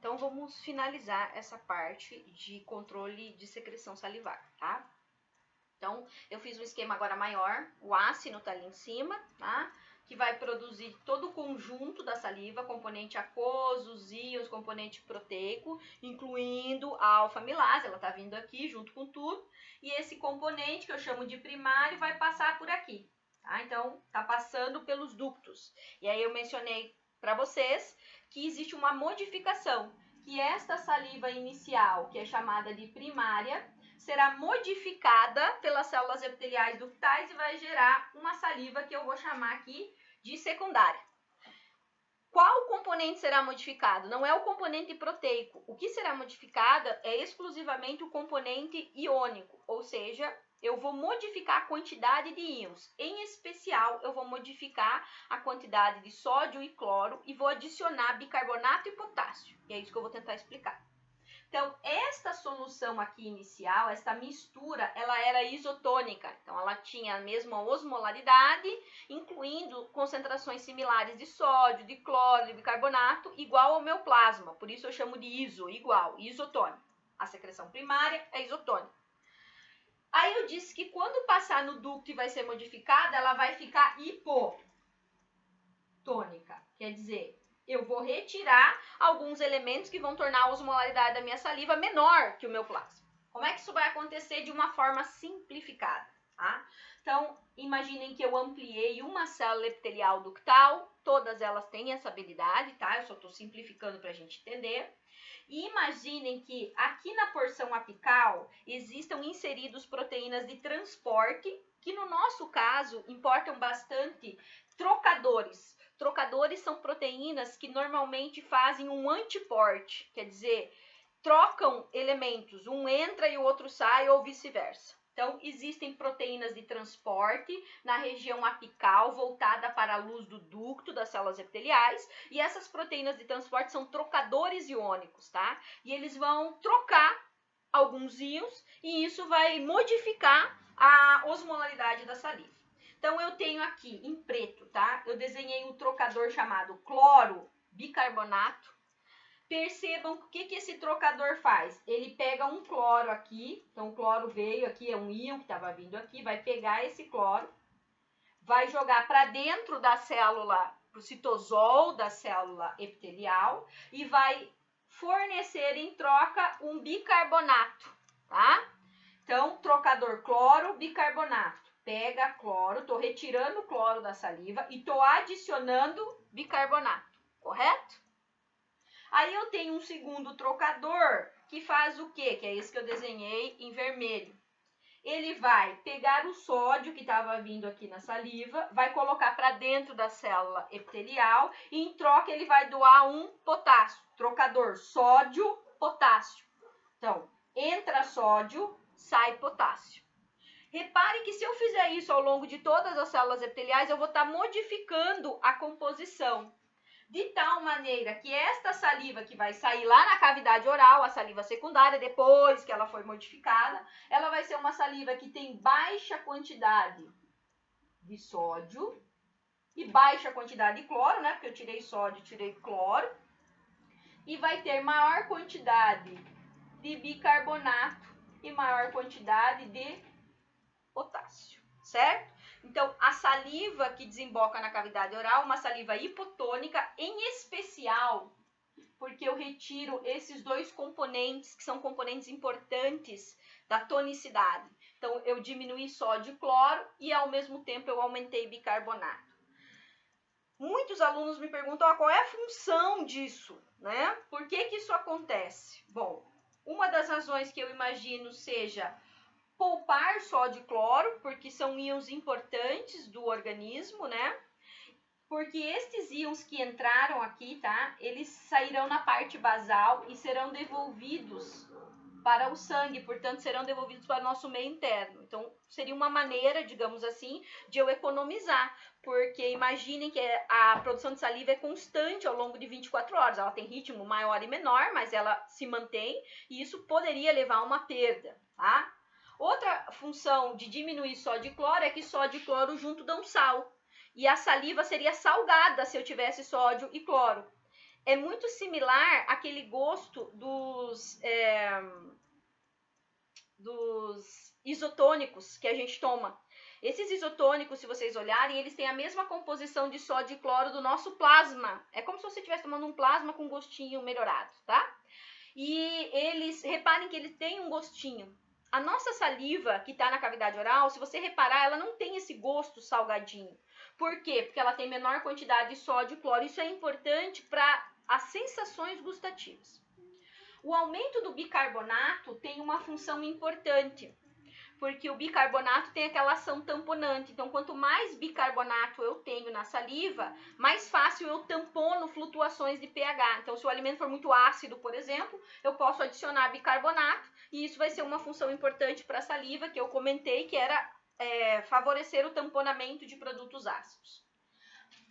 Então, vamos finalizar essa parte de controle de secreção salivar, tá? Então, eu fiz um esquema agora maior, o ácido tá ali em cima, tá? Que vai produzir todo o conjunto da saliva, componente aquoso, os íons, componente proteico, incluindo a alfa-amilase, ela tá vindo aqui junto com tudo. E esse componente, que eu chamo de primário, vai passar por aqui, tá? Então, tá passando pelos ductos. E aí eu mencionei para vocês que existe uma modificação, que esta saliva inicial, que é chamada de primária, será modificada pelas células epiteliais ductais e vai gerar uma saliva que eu vou chamar aqui de secundária. Qual componente será modificado? Não é o componente proteico. O que será modificado é exclusivamente o componente iônico, ou seja, eu vou modificar a quantidade de íons. Em especial, eu vou modificar a quantidade de sódio e cloro e vou adicionar bicarbonato e potássio. E é isso que eu vou tentar explicar. Então, esta solução aqui inicial, esta mistura, ela era isotônica. Então, ela tinha a mesma osmolaridade, incluindo concentrações similares de sódio, de cloro, de bicarbonato, igual ao meu plasma. Por isso eu chamo de igual, isotônico. A secreção primária é isotônica. Aí eu disse que quando passar no ducto e vai ser modificada, ela vai ficar hipotônica. Quer dizer, eu vou retirar alguns elementos que vão tornar a osmolaridade da minha saliva menor que o meu plasma. Como é que isso vai acontecer de uma forma simplificada? Tá? Então, imaginem que eu ampliei uma célula epitelial ductal, todas elas têm essa habilidade, tá? Eu só estou simplificando para a gente entender. E imaginem que aqui na porção apical existam inseridos proteínas de transporte, que no nosso caso importam bastante trocadores. Trocadores são proteínas que normalmente fazem um antiporte, quer dizer, trocam elementos, um entra e o outro sai ou vice-versa. Então, existem proteínas de transporte na região apical, voltada para a luz do ducto das células epiteliais, e essas proteínas de transporte são trocadores iônicos, tá? E eles vão trocar alguns íons, e isso vai modificar a osmolaridade da saliva. Então, eu tenho aqui em preto, tá? Eu desenhei um trocador chamado cloro bicarbonato. Percebam o que esse trocador faz. Ele pega um cloro aqui, então o cloro veio aqui, é um íon que estava vindo aqui, vai pegar esse cloro, vai jogar para dentro da célula, para o citosol da célula epitelial e vai fornecer em troca um bicarbonato, tá? Então, trocador cloro, bicarbonato. Pega cloro, estou retirando o cloro da saliva e estou adicionando bicarbonato, correto? Aí eu tenho um segundo trocador que faz o quê? Que é esse que eu desenhei em vermelho. Ele vai pegar o sódio que estava vindo aqui na saliva, vai colocar para dentro da célula epitelial e em troca ele vai doar um potássio. Trocador sódio-potássio. Então, entra sódio, sai potássio. Repare que se eu fizer isso ao longo de todas as células epiteliais, eu vou estar modificando a composição. De tal maneira que esta saliva que vai sair lá na cavidade oral, a saliva secundária, depois que ela foi modificada, ela vai ser uma saliva que tem baixa quantidade de sódio e baixa quantidade de cloro, né? Porque eu tirei sódio e tirei cloro. E vai ter maior quantidade de bicarbonato e maior quantidade de potássio, certo? Então, a saliva que desemboca na cavidade oral, uma saliva hipotônica, em especial, porque eu retiro esses dois componentes, que são componentes importantes da tonicidade. Então, eu diminui sódio e cloro e, ao mesmo tempo, eu aumentei bicarbonato. Muitos alunos me perguntam qual é a função disso, né? Por que isso acontece? Bom, uma das razões que eu imagino seja poupar sódio e cloro, porque são íons importantes do organismo, né? Porque estes íons que entraram aqui, tá? Eles sairão na parte basal e serão devolvidos para o sangue, portanto, serão devolvidos para o nosso meio interno. Então, seria uma maneira, digamos assim, de eu economizar, porque imaginem que a produção de saliva é constante ao longo de 24 horas. Ela tem ritmo maior e menor, mas ela se mantém, e isso poderia levar a uma perda, tá? Outra função de diminuir sódio e cloro é que sódio e cloro junto dão sal. E a saliva seria salgada se eu tivesse sódio e cloro. é muito similar àquele gosto dos isotônicos que a gente toma. Esses isotônicos, se vocês olharem, eles têm a mesma composição de sódio e cloro do nosso plasma. É como se você estivesse tomando um plasma com gostinho melhorado, tá? E eles, reparem que eles têm um gostinho. A nossa saliva, que está na cavidade oral, se você reparar, ela não tem esse gosto salgadinho. Por quê? Porque ela tem menor quantidade de sódio e cloro. Isso é importante para as sensações gustativas. O aumento do bicarbonato tem uma função importante, porque o bicarbonato tem aquela ação tamponante. Então, quanto mais bicarbonato eu tenho na saliva, mais fácil eu tampono flutuações de pH. Então, se o alimento for muito ácido, por exemplo, eu posso adicionar bicarbonato, e isso vai ser uma função importante para a saliva, que eu comentei, que era favorecer o tamponamento de produtos ácidos.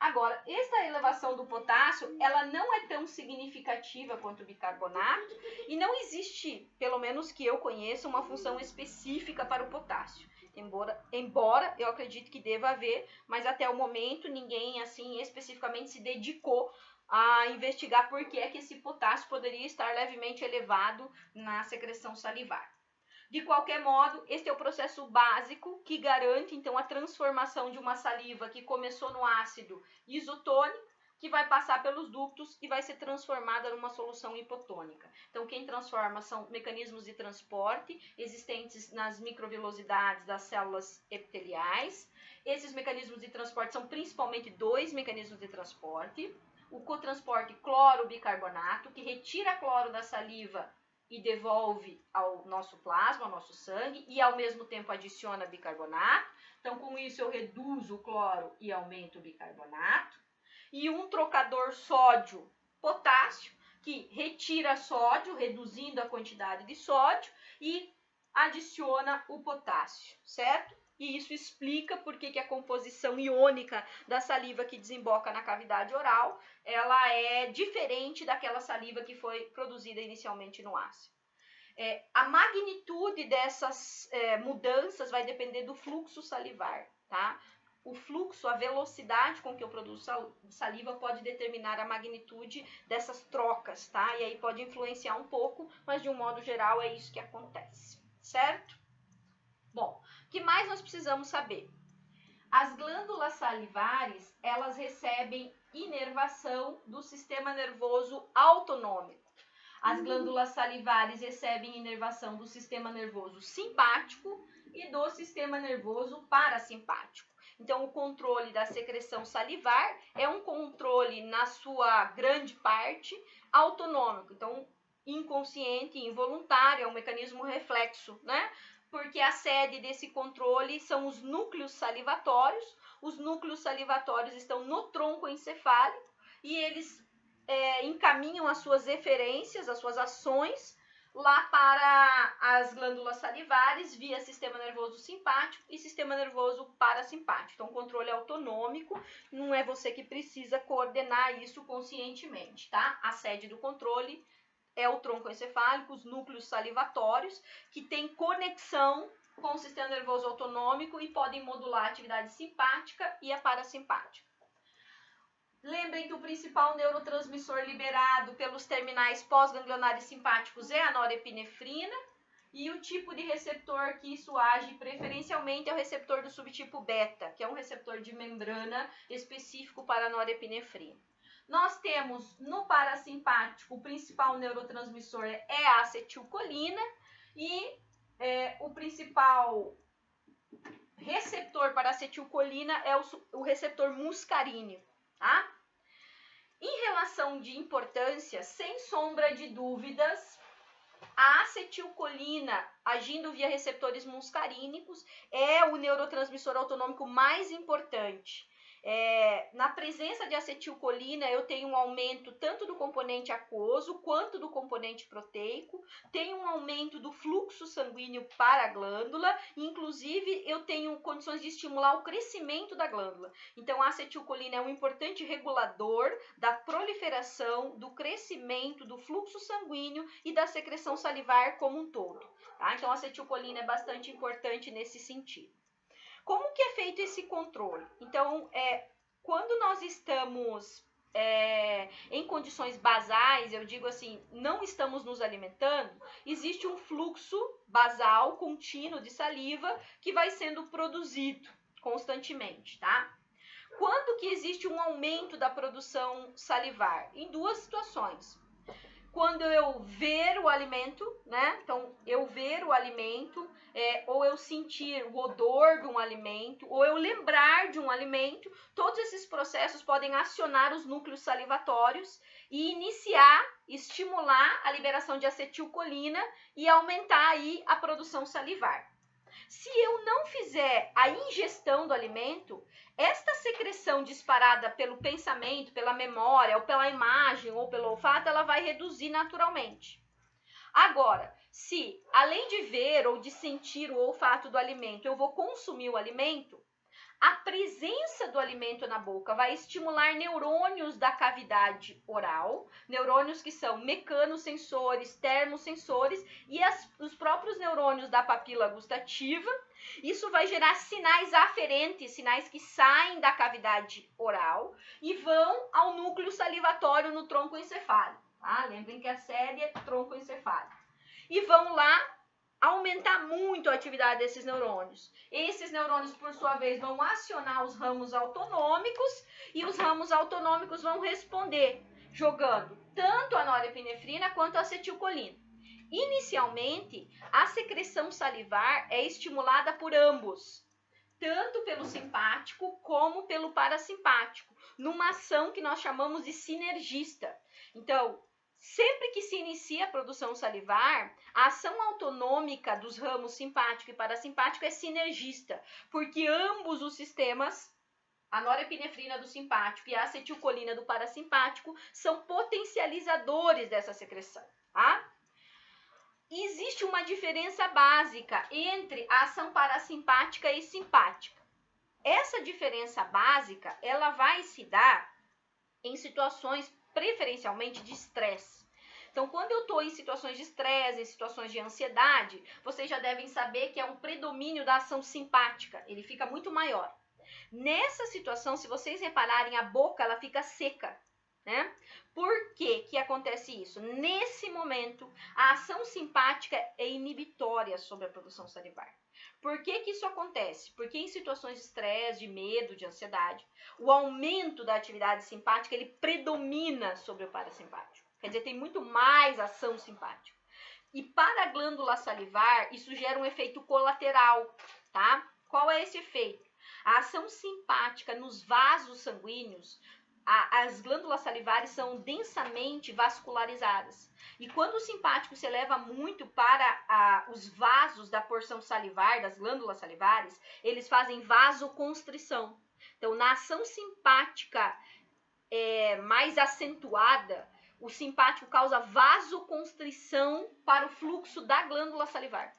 Agora, essa elevação do potássio, ela não é tão significativa quanto o bicarbonato e não existe, pelo menos que eu conheça, uma função específica para o potássio. Embora eu acredito que deva haver, mas até o momento ninguém assim especificamente se dedicou a investigar por que é que esse potássio poderia estar levemente elevado na secreção salivar. De qualquer modo, este é o processo básico que garante, então, a transformação de uma saliva que começou no ácido isotônico, que vai passar pelos ductos e vai ser transformada numa solução hipotônica. Então, quem transforma são mecanismos de transporte existentes nas microvilosidades das células epiteliais. Esses mecanismos de transporte são principalmente dois mecanismos de transporte. O cotransporte cloro-bicarbonato, que retira cloro da saliva e devolve ao nosso plasma, ao nosso sangue, e ao mesmo tempo adiciona bicarbonato. Então, com isso, eu reduzo o cloro e aumento o bicarbonato. E um trocador sódio-potássio, que retira sódio, reduzindo a quantidade de sódio, e adiciona o potássio, certo? E isso explica por que a composição iônica da saliva que desemboca na cavidade oral, ela é diferente daquela saliva que foi produzida inicialmente no ácido. A magnitude dessas mudanças vai depender do fluxo salivar, tá? O fluxo, a velocidade com que eu produzo saliva pode determinar a magnitude dessas trocas, tá? E aí pode influenciar um pouco, mas de um modo geral é isso que acontece, certo? Bom, o que mais nós precisamos saber? As glândulas salivares, elas recebem inervação do sistema nervoso autonômico. As glândulas salivares recebem inervação do sistema nervoso simpático e do sistema nervoso parasimpático. Então, o controle da secreção salivar é um controle, na sua grande parte, autonômico. Então, inconsciente e involuntário, é um mecanismo reflexo, né? Porque a sede desse controle são os núcleos salivatórios. Os núcleos salivatórios estão no tronco encefálico e eles encaminham as suas eferências, as suas ações, lá para as glândulas salivares via sistema nervoso simpático e sistema nervoso parasimpático. Então, o controle autonômico, não é você que precisa coordenar isso conscientemente, tá? A sede do controle é o tronco encefálico, os núcleos salivatórios, que têm conexão com o sistema nervoso autonômico e podem modular a atividade simpática e a parasimpática. Lembrem que o principal neurotransmissor liberado pelos terminais pós-ganglionares simpáticos é a norepinefrina, e o tipo de receptor que isso age preferencialmente é o receptor do subtipo beta, que é um receptor de membrana específico para a norepinefrina. Nós temos no parasimpático, o principal neurotransmissor é a acetilcolina, e o principal receptor para acetilcolina é o receptor muscarínico. Tá? Em relação de importância, sem sombra de dúvidas, a acetilcolina, agindo via receptores muscarínicos, é o neurotransmissor autonômico mais importante. Na presença de acetilcolina, eu tenho um aumento tanto do componente aquoso quanto do componente proteico, tenho um aumento do fluxo sanguíneo para a glândula, inclusive eu tenho condições de estimular o crescimento da glândula. Então, a acetilcolina é um importante regulador da proliferação, do crescimento, do fluxo sanguíneo e da secreção salivar como um todo. Tá? Então, a acetilcolina é bastante importante nesse sentido. Como que é feito esse controle? Então, quando nós estamos em condições basais, eu digo assim, não estamos nos alimentando, existe um fluxo basal contínuo de saliva que vai sendo produzido constantemente, tá? Quando que existe um aumento da produção salivar? Em duas situações. Quando eu ver o alimento, né? Então, eu ver o alimento, ou eu sentir o odor de um alimento, ou eu lembrar de um alimento, todos esses processos podem acionar os núcleos salivatórios e iniciar, estimular a liberação de acetilcolina e aumentar aí a produção salivar. Se eu não fizer a ingestão do alimento, esta secreção disparada pelo pensamento, pela memória, ou pela imagem, ou pelo olfato, ela vai reduzir naturalmente. Agora, se além de ver ou de sentir o olfato do alimento, eu vou consumir o alimento, a presença do alimento na boca vai estimular neurônios da cavidade oral, neurônios que são mecanosensores, termosensores e os próprios neurônios da papila gustativa. Isso vai gerar sinais aferentes, sinais que saem da cavidade oral e vão ao núcleo salivatório no tronco encefálico. Tá? Lembrem que a série é tronco encefálico. E vão lá aumentar muito a atividade desses neurônios. Esses neurônios, por sua vez, vão acionar os ramos autonômicos e os ramos autonômicos vão responder, jogando tanto a norepinefrina quanto a acetilcolina. Inicialmente, a secreção salivar é estimulada por ambos, tanto pelo simpático como pelo parasimpático, numa ação que nós chamamos de sinergista. Então, sempre que se inicia a produção salivar, a ação autonômica dos ramos simpático e parasimpático é sinergista, porque ambos os sistemas, a norepinefrina do simpático e a acetilcolina do parasimpático, são potencializadores dessa secreção, tá? Existe uma diferença básica entre a ação parasimpática e simpática. Essa diferença básica, ela vai se dar em situações preferencialmente de estresse. Então, quando eu estou em situações de estresse, em situações de ansiedade, vocês já devem saber que é um predomínio da ação simpática, ele fica muito maior. Nessa situação, se vocês repararem, a boca ela fica seca, né? Por que acontece isso? Nesse momento, a ação simpática é inibitória sobre a produção salivar. Por que isso acontece? Porque em situações de estresse, de medo, de ansiedade, o aumento da atividade simpática ele predomina sobre o parasimpático. Quer dizer, tem muito mais ação simpática. E para a glândula salivar, isso gera um efeito colateral, tá? Qual é esse efeito? A ação simpática nos vasos sanguíneos, as glândulas salivares são densamente vascularizadas. E quando o simpático se eleva muito para os vasos da porção salivar, das glândulas salivares, eles fazem vasoconstrição. Então, na ação simpática mais acentuada, o simpático causa vasoconstrição para o fluxo da glândula salivar.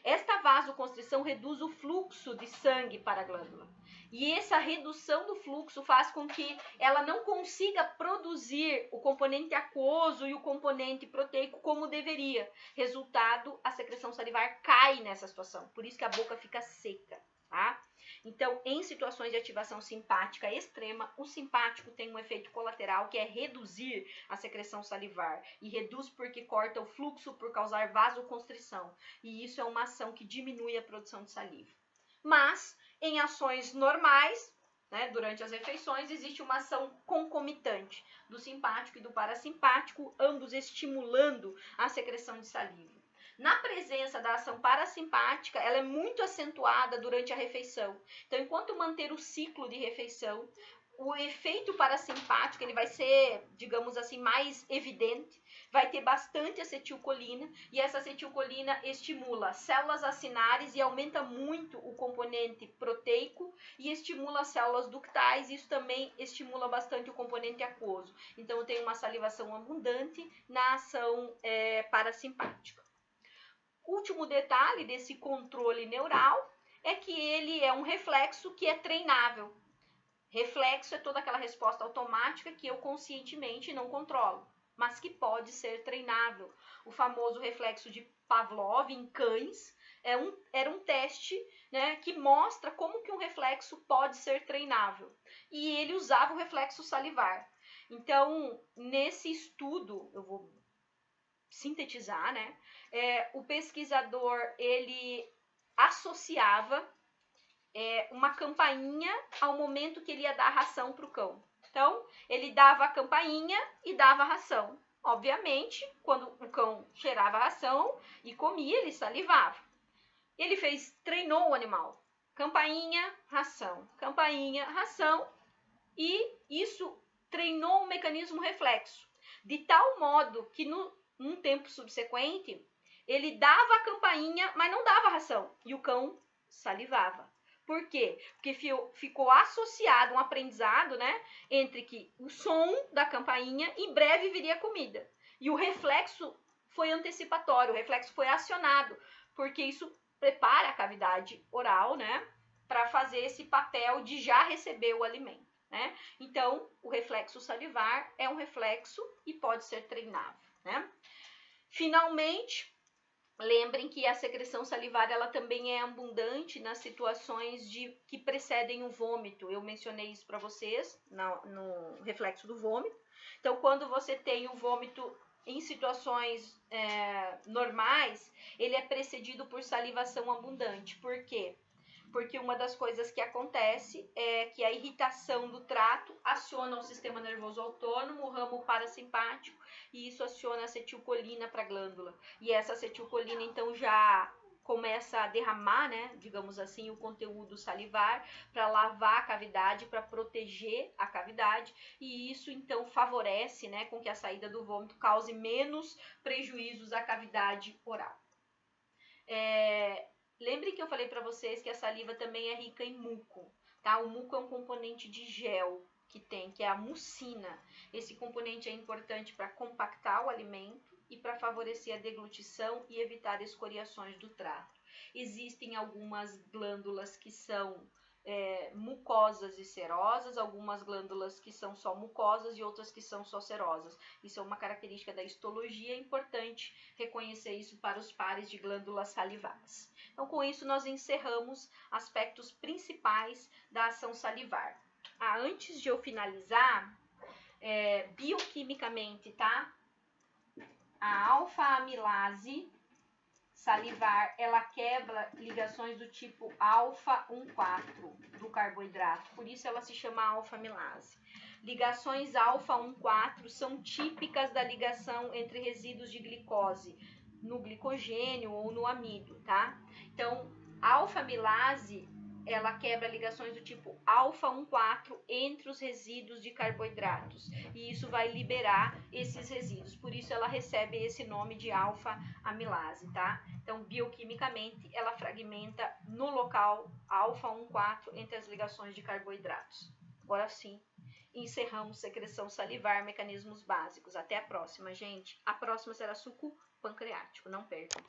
Esta vasoconstrição reduz o fluxo de sangue para a glândula. E essa redução do fluxo faz com que ela não consiga produzir o componente aquoso e o componente proteico como deveria. Resultado, a secreção salivar cai nessa situação. Por isso que a boca fica seca, tá? Então, em situações de ativação simpática extrema, o simpático tem um efeito colateral que é reduzir a secreção salivar. E reduz porque corta o fluxo por causar vasoconstrição. E isso é uma ação que diminui a produção de saliva. Mas, em ações normais, né, durante as refeições, existe uma ação concomitante do simpático e do parasimpático, ambos estimulando a secreção de saliva. Na presença da ação parasimpática, ela é muito acentuada durante a refeição. Então, enquanto manter o ciclo de refeição, o efeito parasimpático ele vai ser, digamos assim, mais evidente, vai ter bastante acetilcolina, e essa acetilcolina estimula células acinares e aumenta muito o componente proteico e estimula as células ductais, e isso também estimula bastante o componente aquoso. Então, eu tenho uma salivação abundante na ação parasimpática. Último detalhe desse controle neural é que ele é um reflexo que é treinável. Reflexo é toda aquela resposta automática que eu conscientemente não controlo, mas que pode ser treinável. O famoso reflexo de Pavlov em cães era um teste, né, que mostra como que um reflexo pode ser treinável. E ele usava o reflexo salivar. Então, nesse estudo, eu vou sintetizar, né? O pesquisador, ele associava uma campainha ao momento que ele ia dar ração para o cão. Então, ele dava a campainha e dava a ração. Obviamente, quando o cão cheirava a ração e comia, ele salivava. Ele treinou o animal. Campainha, ração. Campainha, ração. E isso treinou um mecanismo reflexo. De tal modo que num tempo subsequente, ele dava a campainha, mas não dava a ração. E o cão salivava. Por quê? Porque ficou associado um aprendizado, né, entre que o som da campainha em breve viria comida. E o reflexo foi antecipatório, o reflexo foi acionado, porque isso prepara a cavidade oral, né, para fazer esse papel de já receber o alimento, né? Então, o reflexo salivar é um reflexo e pode ser treinável, né? Finalmente, lembrem que a secreção salivar ela também é abundante nas situações que precedem o vômito. Eu mencionei isso para vocês no reflexo do vômito. Então, quando você tem o vômito em situações normais, ele é precedido por salivação abundante. Por quê? Porque uma das coisas que acontece é que a irritação do trato aciona o sistema nervoso autônomo, o ramo parasimpático, e isso aciona a acetilcolina para a glândula. E essa acetilcolina, então, já começa a derramar, né, digamos assim, o conteúdo salivar para lavar a cavidade, para proteger a cavidade, e isso, então, favorece, né, com que a saída do vômito cause menos prejuízos à cavidade oral. Lembre que eu falei para vocês que a saliva também é rica em muco, tá? O muco é um componente de gel que é a mucina. Esse componente é importante para compactar o alimento e para favorecer a deglutição e evitar escoriações do trato. Existem algumas glândulas que são mucosas e serosas, algumas glândulas que são só mucosas e outras que são só serosas. Isso é uma característica da histologia, é importante reconhecer isso para os pares de glândulas salivares. Então, com isso, nós encerramos aspectos principais da ação salivar. Antes de eu finalizar, bioquimicamente, tá? A alfa-amilase salivar, ela quebra ligações do tipo alfa-1,4 do carboidrato, por isso ela se chama alfa-amilase. Ligações alfa-1,4 são típicas da ligação entre resíduos de glicose no glicogênio ou no amido, tá? Então, a alfa-amilase, ela quebra ligações do tipo alfa-1,4 entre os resíduos de carboidratos, e isso vai liberar esses resíduos, por isso ela recebe esse nome de alfa-amilase, tá? Então, bioquimicamente, ela fragmenta no local alfa-1,4 entre as ligações de carboidratos. Agora sim, encerramos secreção salivar, mecanismos básicos. Até a próxima, gente. A próxima será suco pancreático, não percam.